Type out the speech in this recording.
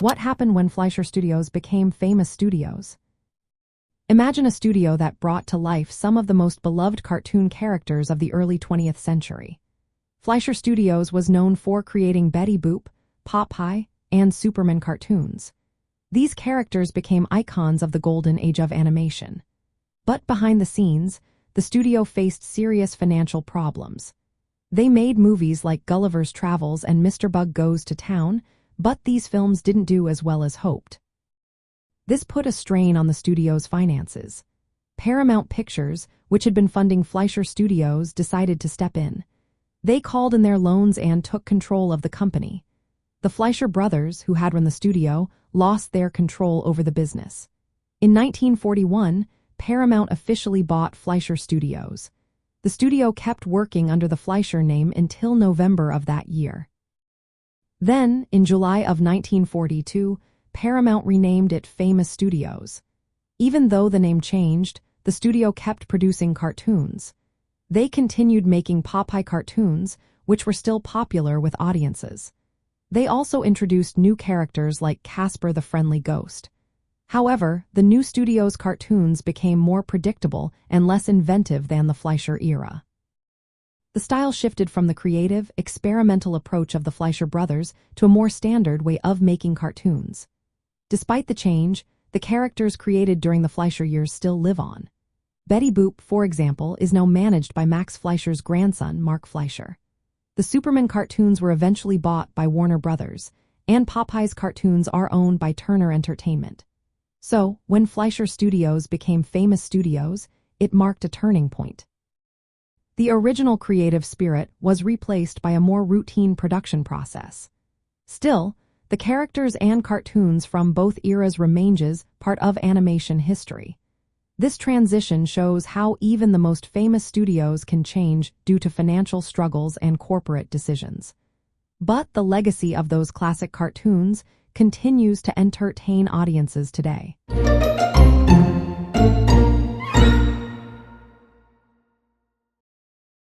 What happened when Fleischer Studios became famous studios? Imagine a studio that brought to life some of the most beloved cartoon characters of the early 20th century. Fleischer Studios was known for creating Betty Boop, Popeye, and Superman cartoons. These characters became icons of the golden age of animation. But behind the scenes, the studio faced serious financial problems. They made movies like Gulliver's Travels and Mr. Bug Goes to Town, but these films didn't do as well as hoped. This put a strain on the studio's finances. Paramount Pictures, which had been funding Fleischer Studios, decided to step in. They called in their loans and took control of the company. The Fleischer brothers, who had run the studio, lost their control over the business. In 1941, Paramount officially bought Fleischer Studios. The studio kept working under the Fleischer name until November of that year. Then, in July of 1942, Paramount renamed it Famous Studios. Even though the name changed, the studio kept producing cartoons. They continued making Popeye cartoons, which were still popular with audiences. They also introduced new characters like Casper the Friendly Ghost. However, the new studio's cartoons became more predictable and less inventive than the Fleischer era. The style shifted from the creative, experimental approach of the Fleischer brothers to a more standard way of making cartoons. Despite the change, the characters created during the Fleischer years still live on. Betty Boop, for example, is now managed by Max Fleischer's grandson, Mark Fleischer. The Superman cartoons were eventually bought by Warner Brothers, and Popeye's cartoons are owned by Turner Entertainment. So, when Fleischer Studios became Famous Studios, it marked a turning point. The original creative spirit was replaced by a more routine production process. Still, the characters and cartoons from both eras remain part of animation history. This transition shows how even the most famous studios can change due to financial struggles and corporate decisions. But the legacy of those classic cartoons continues to entertain audiences today.